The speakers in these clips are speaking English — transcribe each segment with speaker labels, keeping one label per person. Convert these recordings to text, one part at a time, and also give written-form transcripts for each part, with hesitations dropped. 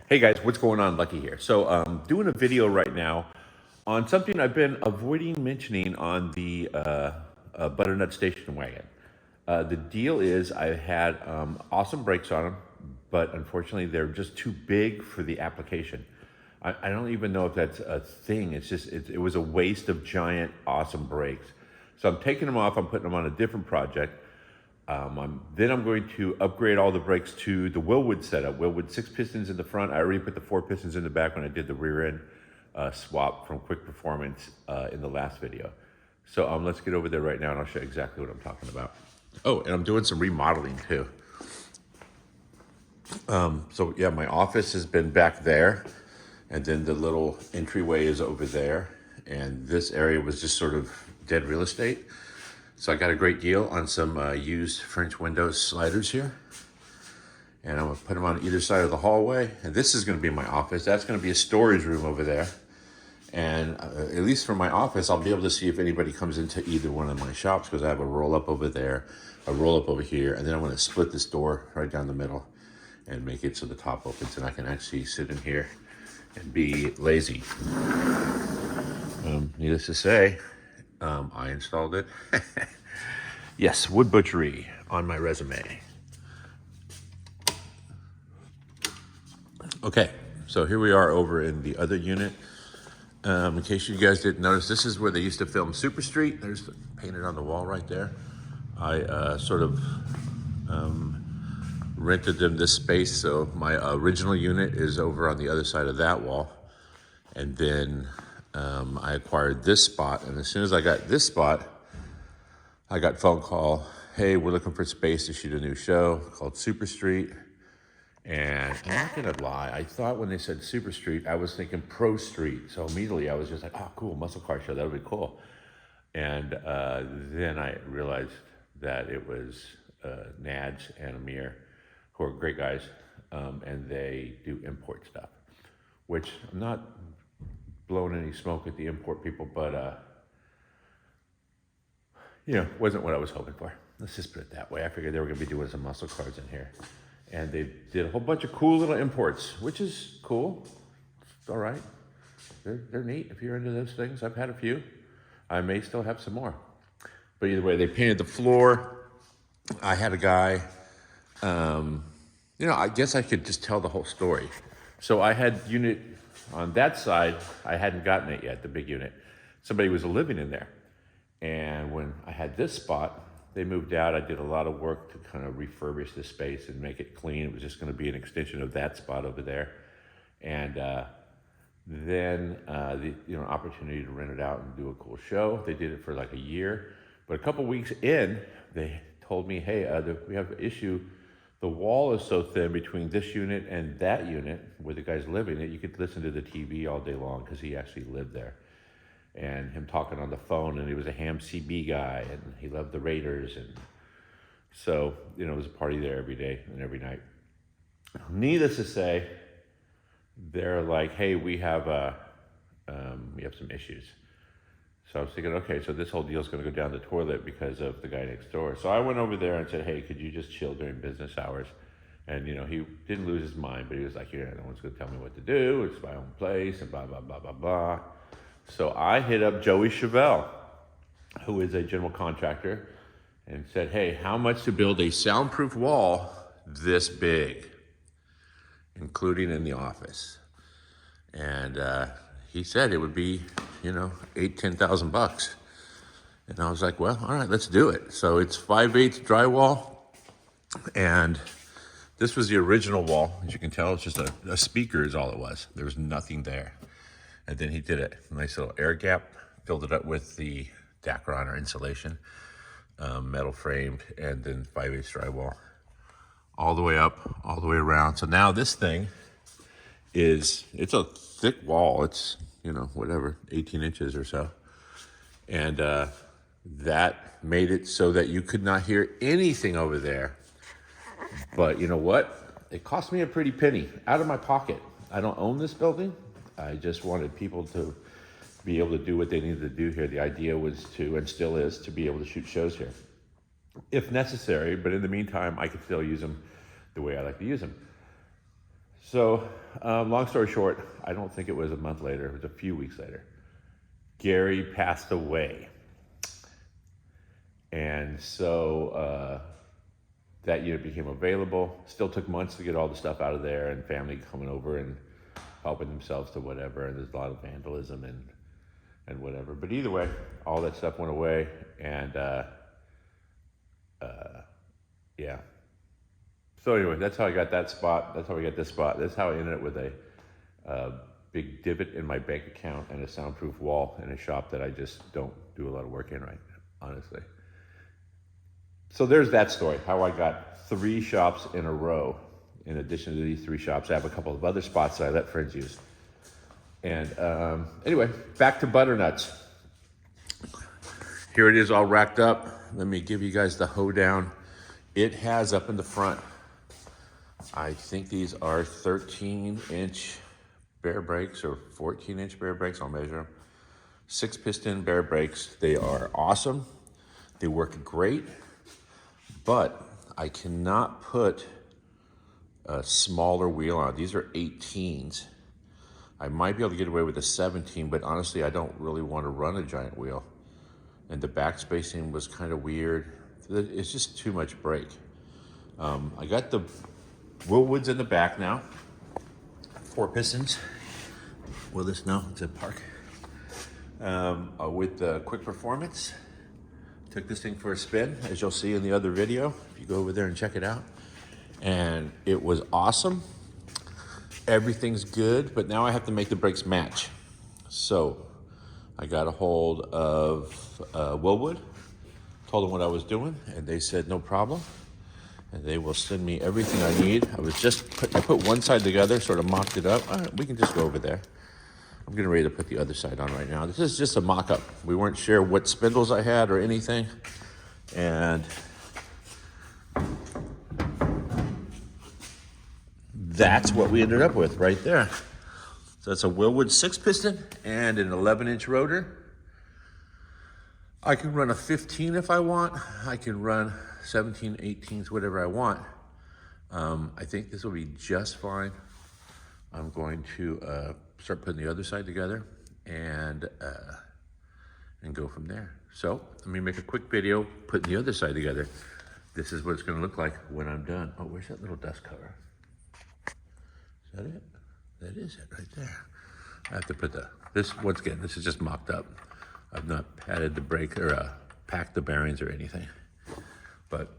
Speaker 1: Hey guys, what's going on? Lucky here. So doing a video right now on something I've been avoiding mentioning on the BTRNUTZ station wagon. The deal is I had awesome brakes on them, but unfortunately they're just too big for the application. I don't even know if that's a thing. It's just, it was a waste of giant, awesome brakes. So I'm taking them off, I'm putting them on a different project. Then I'm going to upgrade all the brakes to the Wilwood setup. Wilwood 6 pistons in the front. I already put the 4 pistons in the back when I did the rear end swap from Quick Performance in the last video. So let's get over there right now and I'll show you exactly what I'm talking about. Oh, and I'm doing some remodeling too. So yeah, my office has been back there, and then the little entryway is over there. And this area was just sort of dead real estate. So I got a great deal on some used French window sliders here. And I'm gonna put them on either side of the hallway. And this is gonna be my office. That's gonna be a storage room over there. And at least for my office, I'll be able to see if anybody comes into either one of my shops, because I have a roll up over there, a roll up over here, and then I'm gonna split this door right down the middle and make it so the top opens and I can actually sit in here and be lazy. Needless to say, I installed it. Yes, wood butchery on my resume. Okay, so here we are over in the other unit. In case you guys didn't notice, this is where they used to film Super Street. There's painted on the wall right there. I sort of rented them this space, so my original unit is over on the other side of that wall. And then I acquired this spot, and as soon as I got this spot, I got phone call, hey, we're looking for space to shoot a new show called Super Street. And I'm not gonna lie, I thought when they said Super Street, I was thinking Pro Street. So immediately I was just like, oh, cool, muscle car show, that would be cool. And then I realized that it was Nads and Amir, who are great guys, and they do import stuff, which I'm not blowing any smoke at the import people, but wasn't what I was hoping for. Let's just put it that way. I figured they were gonna be doing some muscle cars in here. And they did a whole bunch of cool little imports, which is cool. It's all right. They're neat if you're into those things. I've had a few. I may still have some more. But either way, they painted the floor. I had a guy, I guess I could just tell the whole story. So I had unit on that side. I hadn't gotten it yet, the big unit. Somebody was living in there. And when I had this spot, they moved out. I did a lot of work to kind of refurbish the space and make it clean. It was just going to be an extension of that spot over there. And then the opportunity to rent it out and do a cool show. They did it for like a year. But a couple weeks in, they told me, hey, we have an issue. The wall is so thin between this unit and that unit where the guy's living that you could listen to the TV all day long, because he actually lived there. And him talking on the phone, and he was a ham CB guy, and he loved the Raiders. And so, it was a party there every day and every night. Needless to say, they're like, hey, we have some issues. So I was thinking, okay, so this whole deal's gonna go down the toilet because of the guy next door. So I went over there and said, hey, could you just chill during business hours? And he didn't lose his mind, but he was like, no one's gonna tell me what to do. It's my own place, and blah, blah, blah, blah, blah. So I hit up Joey Chevelle, who is a general contractor, and said, hey, how much to build a soundproof wall this big, including in the office? And he said it would be, $8,000-10,000. And I was like, well, all right, let's do it. So it's 5/8 drywall, and this was the original wall. As you can tell, it's just a speaker is all it was. There was nothing there. And then he did a nice little air gap, filled it up with the Dacron or insulation, metal framed, and then 5/8 drywall. All the way up, all the way around. So now this thing it's a thick wall. It's, 18 inches or so. And that made it so that you could not hear anything over there. But you know what? It cost me a pretty penny out of my pocket. I don't own this building. I just wanted people to be able to do what they needed to do here. The idea was to, and still is, to be able to shoot shows here, if necessary. But in the meantime, I could still use them the way I like to use them. So, long story short, I don't think it was a month later, it was a few weeks later. Gary passed away. And so that unit became available. Still took months to get all the stuff out of there, and family coming over and helping themselves to whatever. And there's a lot of vandalism and whatever. But either way, all that stuff went away. And yeah. So anyway, that's how I got that spot. That's how we got this spot. That's how I ended up with a big divot in my bank account and a soundproof wall in a shop that I just don't do a lot of work in right now, honestly. So there's that story, how I got 3 shops in a row. In addition to these 3 shops, I have a couple of other spots that I let friends use. And anyway, back to BTRNUTZ. Here it is all racked up. Let me give you guys the hoedown. It has up in the front, I think these are 13-inch bare brakes or 14-inch bare brakes. I'll measure them. 6-piston bare brakes. They are awesome. They work great, but I cannot put a smaller wheel on. These are 18s. I might be able to get away with a 17, but honestly, I don't really want to run a giant wheel. And the back spacing was kind of weird. It's just too much brake. I got the Wilwoods in the back now. 4 pistons. Will this know? It's a park. With the quick performance. Took this thing for a spin, as you'll see in the other video, if you go over there and check it out. And it was awesome. Everything's good, but now I have to make the brakes match. So I got a hold of Wilwood, told them what I was doing, and they said no problem. And they will send me everything I need. I put one side together, sort of mocked it up. All right, we can just go over there. I'm getting ready to put the other side on right now. This is just a mock-up. We weren't sure what spindles I had or anything. And that's what we ended up with right there. So it's a Wilwood 6-piston and an 11-inch rotor. I can run a 15 if I want. I can run 17, 18s, whatever I want. I think this will be just fine. I'm going to start putting the other side together and go from there. So let me make a quick video putting the other side together. This is what it's going to look like when I'm done. Oh, where's that little dust cover? Is that it? That is it right there. I have to put this, once again, this is just mocked up. I've not padded the brake or packed the bearings or anything. But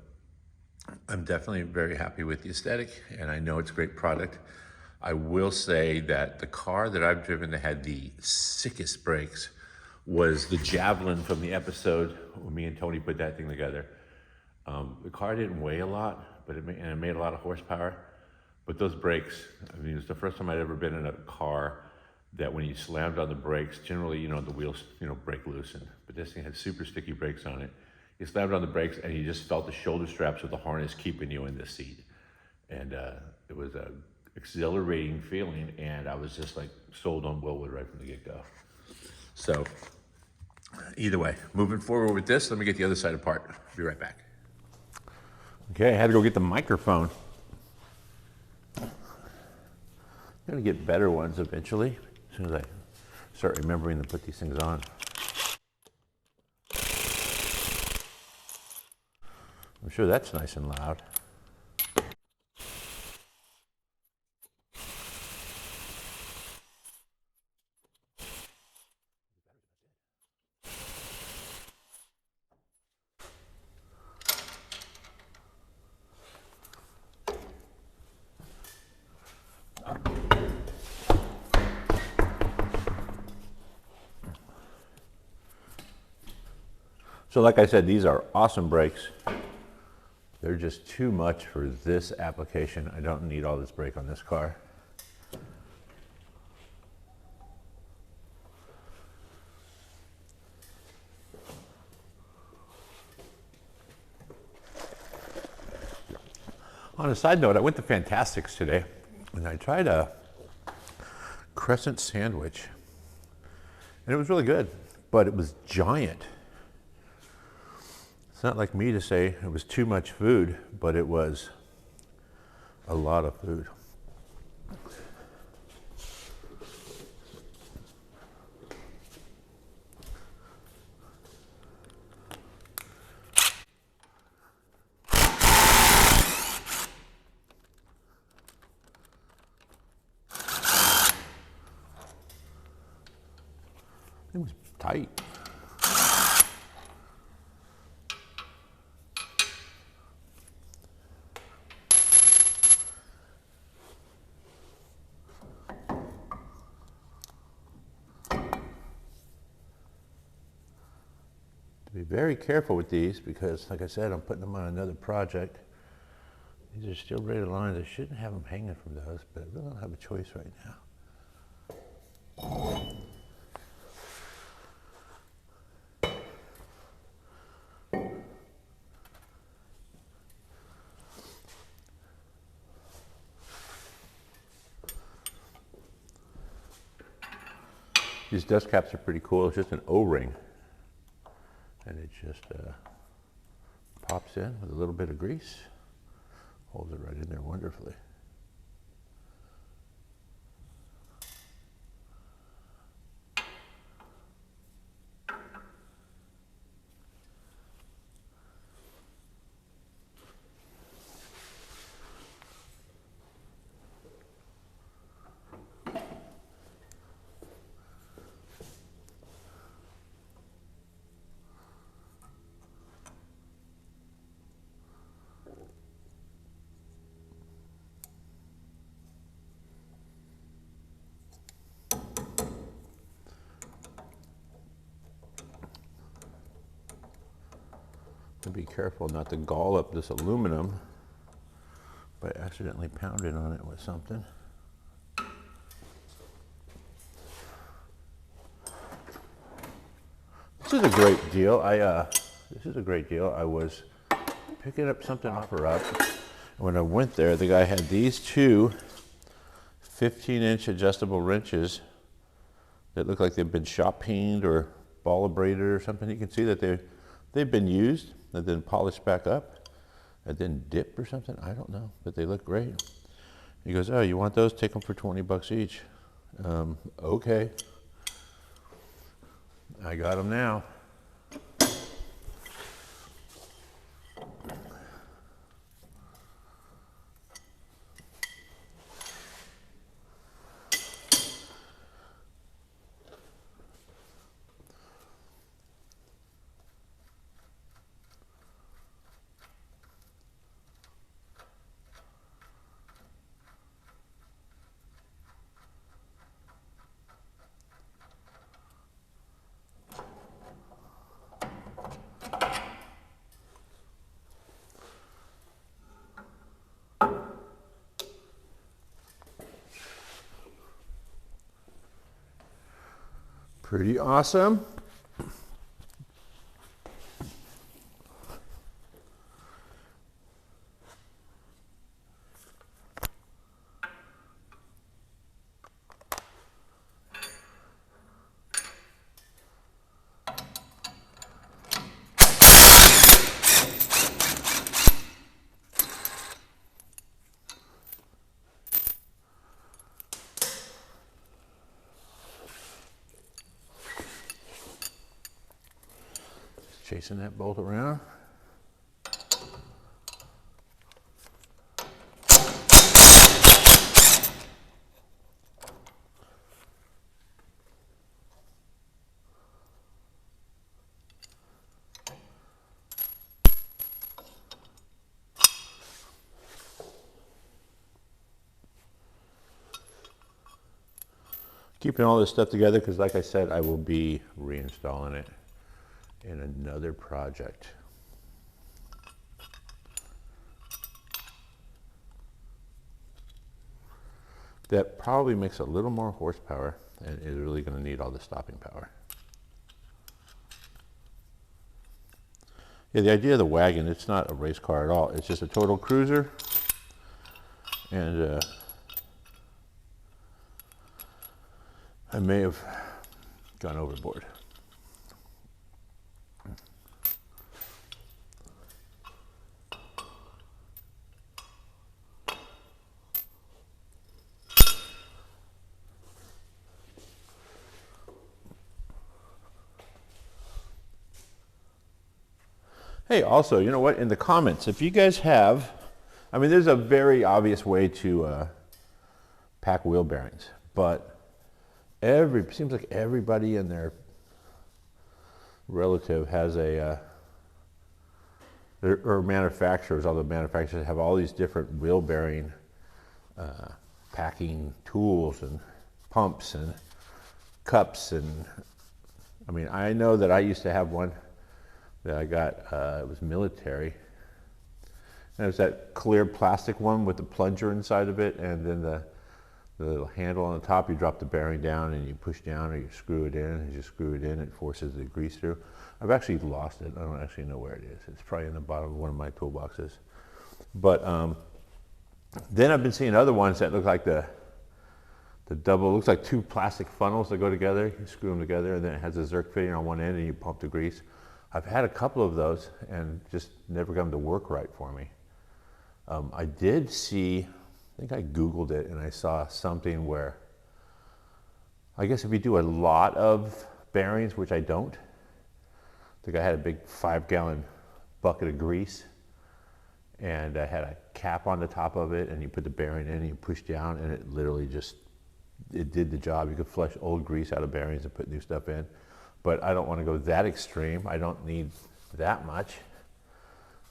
Speaker 1: I'm definitely very happy with the aesthetic, and I know it's a great product. I will say that the car that I've driven that had the sickest brakes was the Javelin from the episode when me and Tony put that thing together. The car didn't weigh a lot, but it made a lot of horsepower. But those brakes, I mean, it's the first time I'd ever been in a car that when you slammed on the brakes, generally, the wheels, break loosen. But this thing had super sticky brakes on it. You slammed on the brakes and you just felt the shoulder straps with the harness keeping you in the seat. And it was a exhilarating feeling, and I was just like sold on Wilwood right from the get-go. So either way, moving forward with this, let me get the other side apart. Be right back. Okay, I had to go get the microphone. I'm gonna get better ones eventually, as soon as I start remembering to put these things on. I'm sure that's nice and loud. So like I said, these are awesome brakes. They're just too much for this application. I don't need all this brake on this car. On a side note, I went to Fantastics today and I tried a crescent sandwich. And it was really good, but it was giant. It's not like me to say it was too much food, but it was a lot of food. It was tight. Be very careful with these because, like I said, I'm putting them on another project. These are steel braided lines. I shouldn't have them hanging from those, but I really don't have a choice right now. These dust caps are pretty cool. It's just an O-ring. And it just pops in with a little bit of grease. Holds it right in there wonderfully. Be careful not to gall up this aluminum by accidentally pounding on it with something. This is a great deal. I was picking up something off a route. When I went there, the guy had these two 15-inch adjustable wrenches that look like they've been shop peened or ball braided or something. You can see that they've been used and then polished back up and then dipped or something. I don't know, but they look great. He goes, "Oh, you want those? Take them for 20 bucks each." Okay. I got them now. Pretty awesome. Chasing that bolt around. Keeping all this stuff together because, like I said, I will be reinstalling it in another project. That probably makes a little more horsepower and is really going to need all the stopping power. Yeah, the idea of the wagon, it's not a race car at all. It's just a total cruiser. And I may have gone overboard. Hey, also, you know what? In the comments, if you guys have, I mean, there's a very obvious way to pack wheel bearings, but seems like everybody and their relative has a, or manufacturers, all the manufacturers have all these different wheel bearing packing tools and pumps and cups. And I mean, I know that I used to have one that I got, it was military. And it was that clear plastic one with the plunger inside of it, and then the little handle on the top, you drop the bearing down and you push down or you screw it in. As you screw it in, it forces the grease through. I've actually lost it. I don't actually know where it is. It's probably in the bottom of one of my toolboxes. But then I've been seeing other ones that look like the double, looks like two plastic funnels that go together. You screw them together, and then it has a Zerk fitting on one end, and you pump the grease. I've had a couple of those and just never got them to work right for me. I did see, I think I Googled it, and I saw something where, I guess if you do a lot of bearings, which I don't, I think I had a big 5-gallon bucket of grease, and I had a cap on the top of it, and you put the bearing in and you push down, and it literally just, it did the job. You could flush old grease out of bearings and put new stuff in, but I don't want to go that extreme. I don't need that much.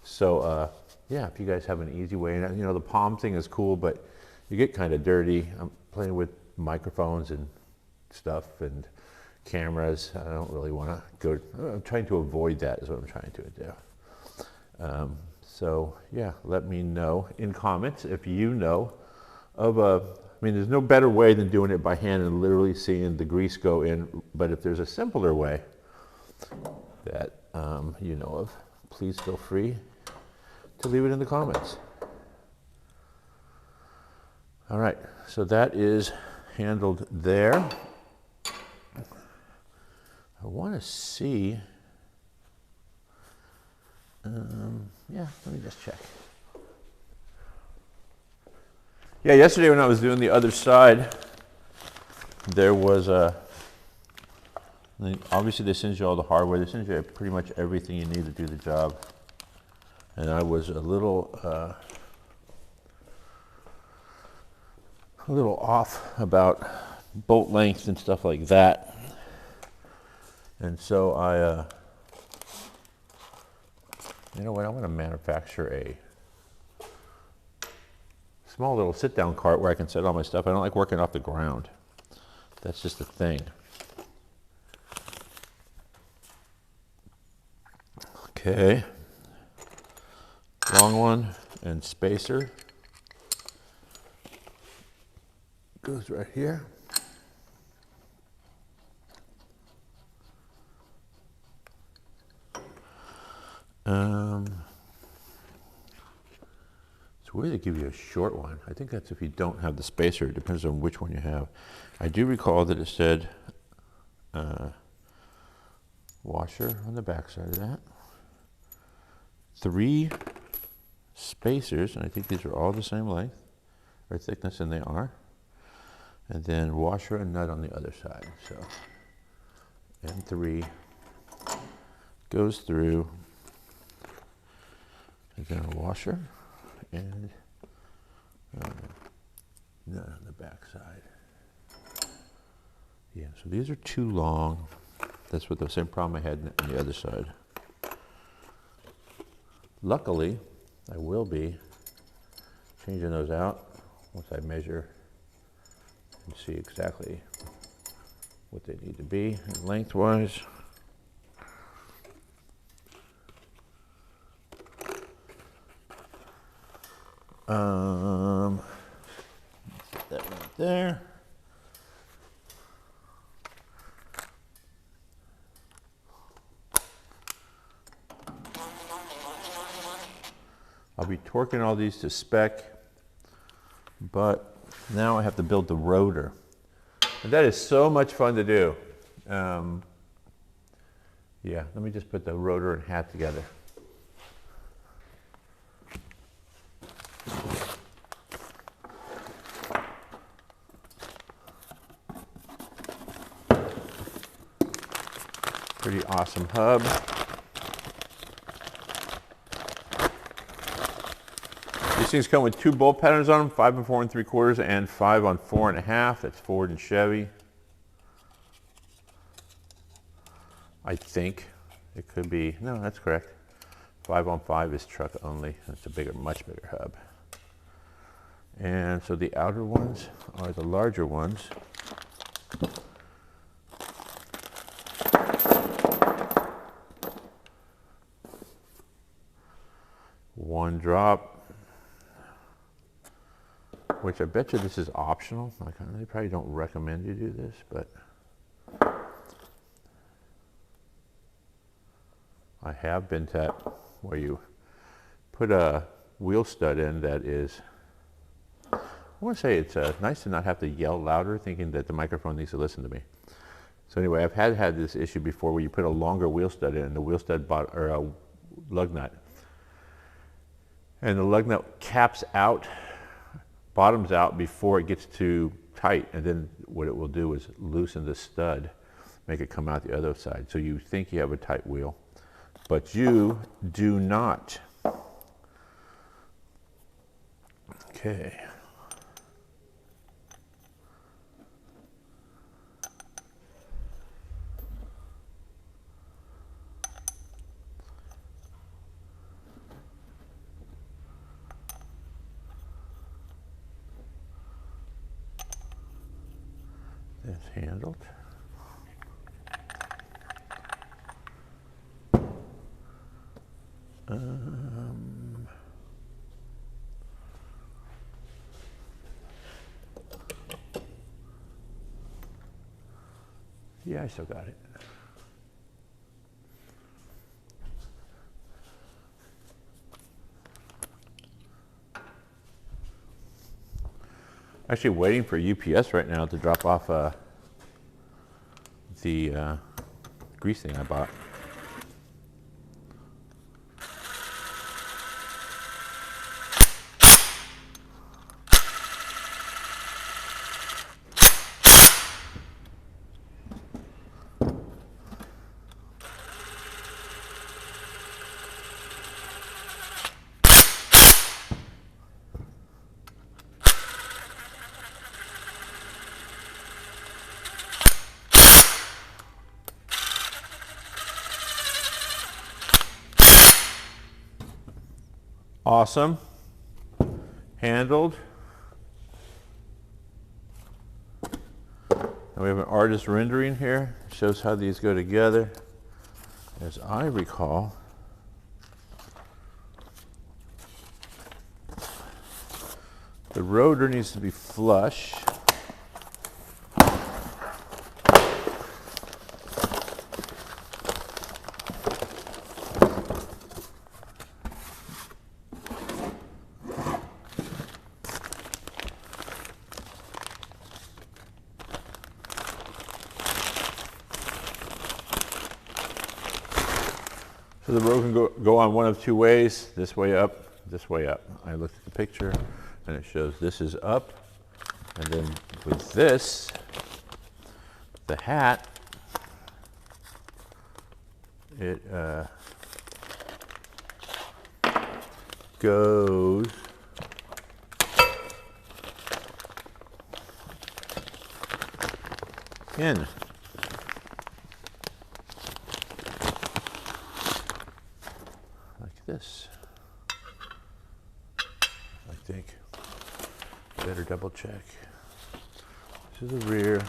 Speaker 1: So yeah, if you guys have an easy way, and you know, the palm thing is cool, but you get kind of dirty. I'm playing with microphones and stuff and cameras. I don't really want to go, I'm trying to avoid that is what I'm trying to do. So yeah, let me know in comments if you know of a, I mean, there's no better way than doing it by hand and literally seeing the grease go in, but if there's a simpler way that you know of, please feel free to leave it in the comments. All right, so that is handled there. I want to see, yeah, let me just check. Yeah, yesterday when I was doing the other side, there was obviously they send you all the hardware, they send you pretty much everything you need to do the job. And I was a little off about bolt length and stuff like that. And so I, you know what, I want to manufacture a small little sit-down cart where I can set all my stuff. I don't like working off the ground. That's just a thing. Okay. Long one and spacer goes right here. It's weird they give you a short one. I think that's if you don't have the spacer. It depends on which one you have. I do recall that it said washer on the back side of that. 3 spacers, and I think these are all the same length or thickness, and they are. And then washer and nut on the other side. So, and 3 goes through, and then a washer and nut on the back side. Yeah, so these are too long. That's what the same problem I had on the other side. Luckily, I will be changing those out once I measure and see exactly what they need to be lengthwise. That right there. I'll be torquing all these to spec, but now I have to build the rotor. And that is so much fun to do. Yeah, let me just put the rotor and hat together. Pretty awesome hub. These things come with 2 bolt patterns on them, 5 4 3/4 and 5 4 1/2. That's Ford and Chevy, I think. It could be, no, that's correct. 5-on-5 is truck only. It's a bigger, much bigger hub. And so the outer ones are the larger ones. One drop, which I bet you this is optional. Like, they probably don't recommend you do this, but I have been to where you put a wheel stud in that is, I want to say it's nice to not have to yell louder thinking that the microphone needs to listen to me. So anyway, I've had this issue before where you put a longer wheel stud in, and the wheel stud or a lug nut. And the lug nut caps out, bottoms out before it gets too tight. And then what it will do is loosen the stud, make it come out the other side. So you think you have a tight wheel, but you do not. Okay. That's handled. Yeah, I still got it. Actually waiting for UPS right now to drop off the grease thing I bought. Awesome. Handled. Now we have an artist rendering here. It shows how these go together. As I recall, the rotor needs to be flush. So the rotor can go on one of two ways, this way up, this way up. I looked at the picture and it shows this is up, and then with this, the hat, it goes in. This, I think. Better double check. This is the rear.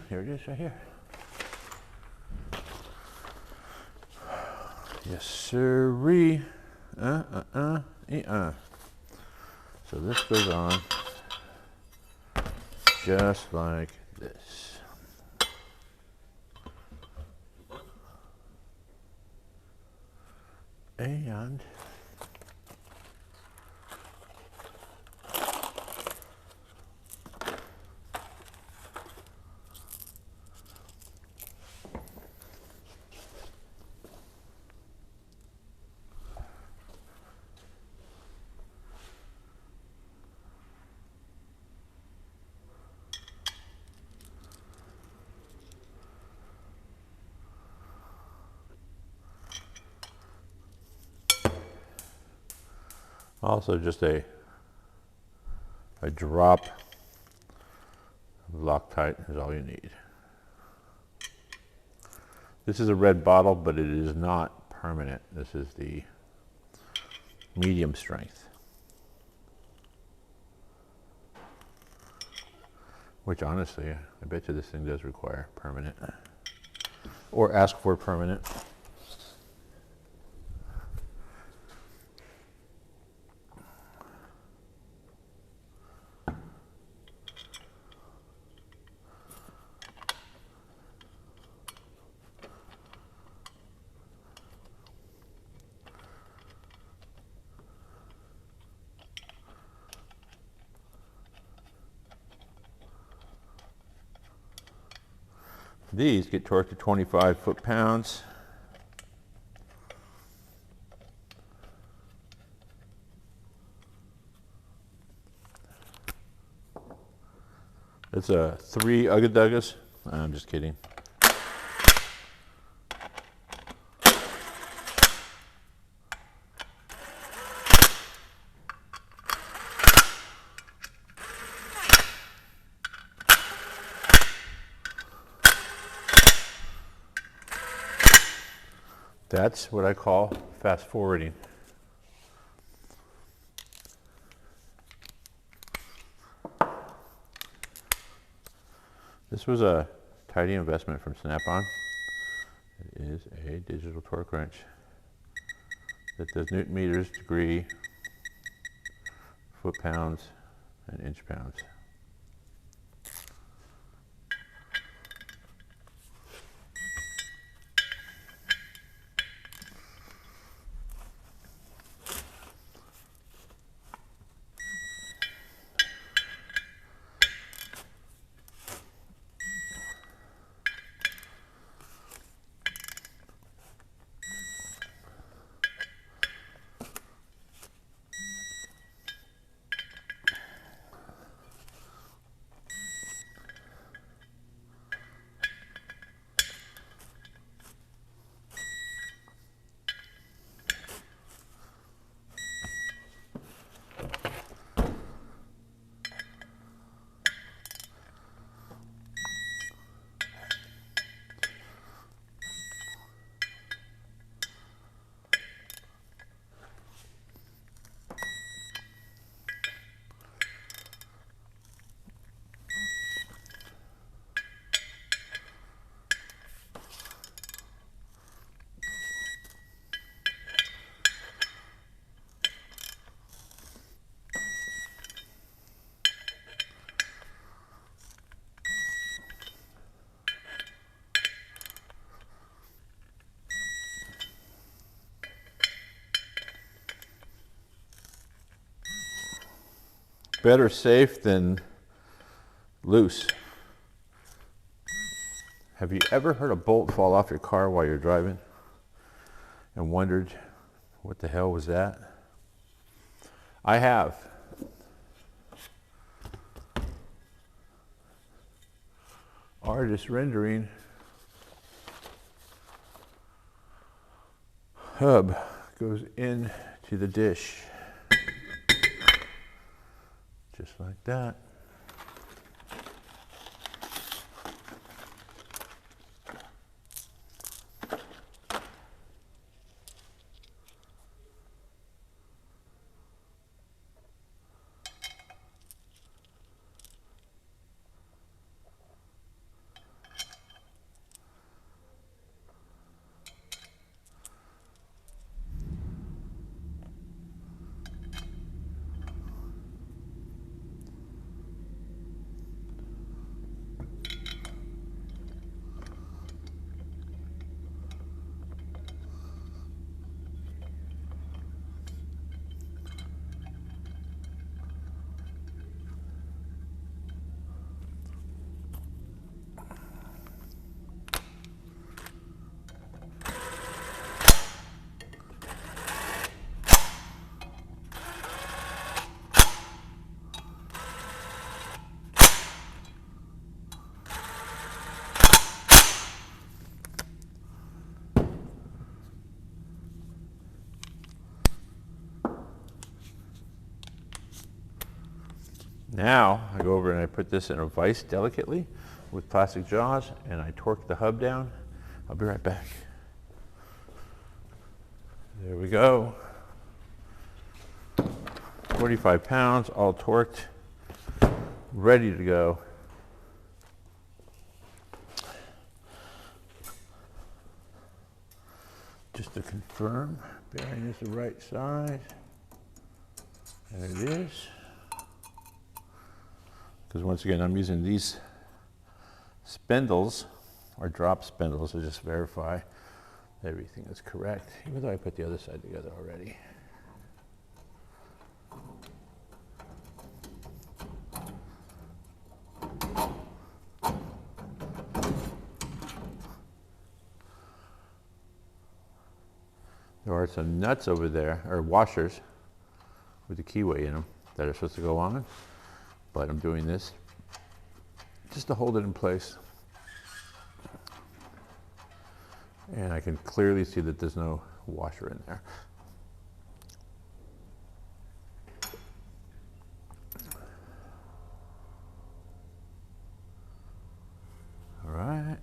Speaker 1: Here it is, right here. Yes, sirree. So this goes on just like this. And also just a drop of Loctite is all you need. This is a red bottle, but it is not permanent. This is the medium strength, which honestly, I bet you this thing does require permanent, or ask for permanent. These get torqued to 25 foot-pounds. It's a 3 Ugga-Duggas. I'm just kidding. That's what I call fast forwarding. This was a tidy investment from Snap-on. It is a digital torque wrench that does Newton meters, degree, foot-pounds, and inch-pounds. Better safe than loose. Have you ever heard a bolt fall off your car while you're driving and wondered what the hell was that? I have. Artist rendering. Hub goes into the dish. Just like that. Now I go over and I put this in a vise delicately with plastic jaws and I torque the hub down. I'll be right back. There we go. 45 pounds, all torqued, ready to go. Just to confirm, bearing is the right side. There it is. Because once again, I'm using these spindles, or drop spindles, to just verify everything is correct, even though I put the other side together already. There are some nuts over there, or washers, with the keyway in them that are supposed to go on, but I'm doing this just to hold it in place. And I can clearly see that there's no washer in there. All right.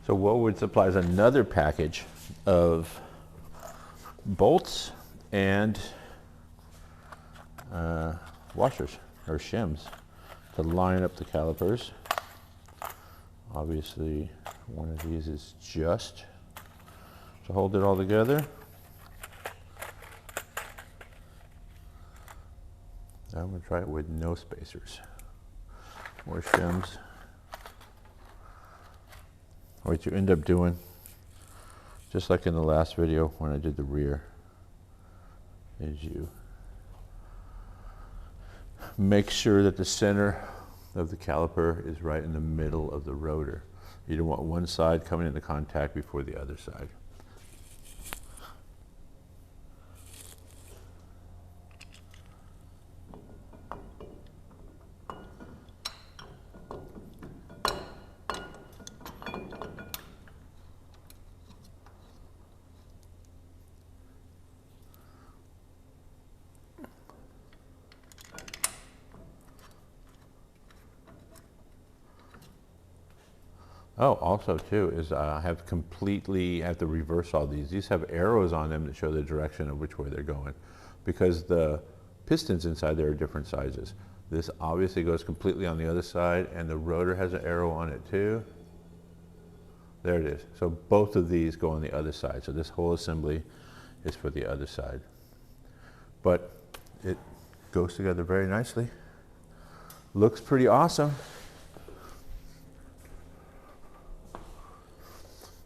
Speaker 1: So Wilwood supplies another package of bolts and washers, or shims, to line up the calipers. Obviously, one of these is just to hold it all together. I'm going to try it with no spacers. More shims. What you end up doing, just like in the last video when I did the rear, is you make sure that the center of the caliper is right in the middle of the rotor. You don't want one side coming into contact before the other side. Oh, also too, is I have to reverse all these. These have arrows on them that show the direction of which way they're going, because the pistons inside there are different sizes. This obviously goes completely on the other side, and the rotor has an arrow on it too. There it is. So both of these go on the other side. So this whole assembly is for the other side. But it goes together very nicely. Looks pretty awesome.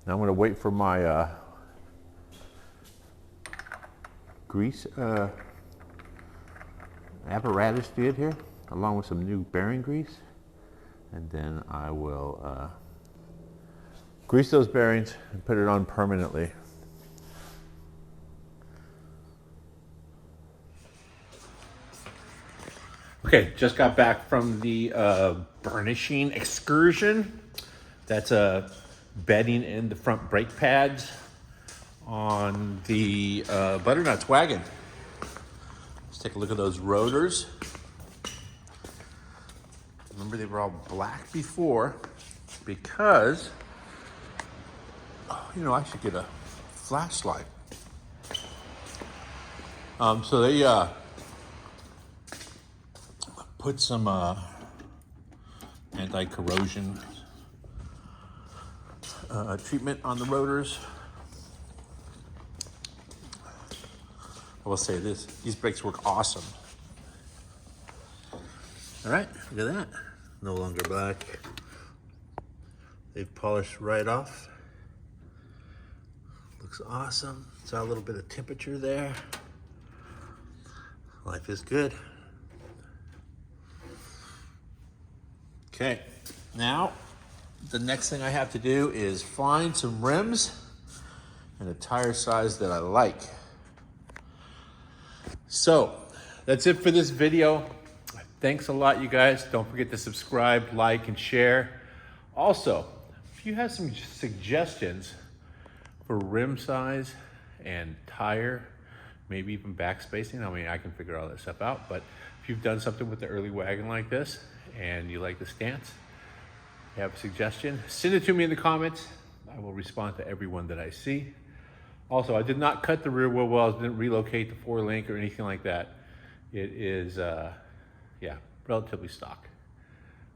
Speaker 1: Now I'm going to wait for my grease apparatus to get here, along with some new bearing grease, and then I will grease those bearings and put it on permanently. Okay, just got back from the burnishing excursion. That's bedding in the front brake pads on the BTRNUTZ wagon. Let's take a look at those rotors. Remember, they were all black before because, you know, I should get a flashlight. So they put some anti-corrosion treatment on the rotors. I will say this, these brakes work awesome. All right, look at that. No longer black.
Speaker 2: They've polished right off. Looks awesome. Saw a little bit of temperature there. Life is good. Okay, now the next thing I have to do is find some rims and a tire size that I like. So that's it for this video. Thanks a lot, you guys. Don't forget to subscribe, like, and share. Also, if you have some suggestions for rim size and tire, maybe even back spacing, I mean, I can figure all that stuff out, but if you've done something with the early wagon like this and you like the stance, you have a suggestion, send it to me in the comments. I will respond to everyone that I see. Also, I did not cut the rear wheel wells, didn't relocate the 4-link or anything like that. It is, yeah, relatively stock.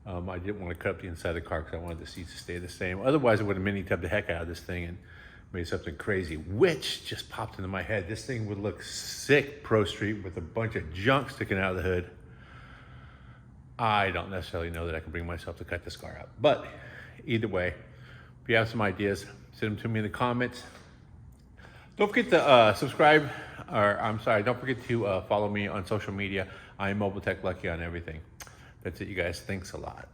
Speaker 2: I didn't want to cut up the inside of the car because I wanted the seats to stay the same. Otherwise, I would have mini-tubbed the heck out of this thing and made something crazy, which just popped into my head. This thing would look sick Pro Street with a bunch of junk sticking out of the hood. I don't necessarily know that I can bring myself to cut this car out. But either way, if you have some ideas, send them to me in the comments. Don't forget to subscribe, or I'm sorry, don't forget to follow me on social media. I am Mobile Tech Lucky on everything. That's it, you guys. Thanks a lot.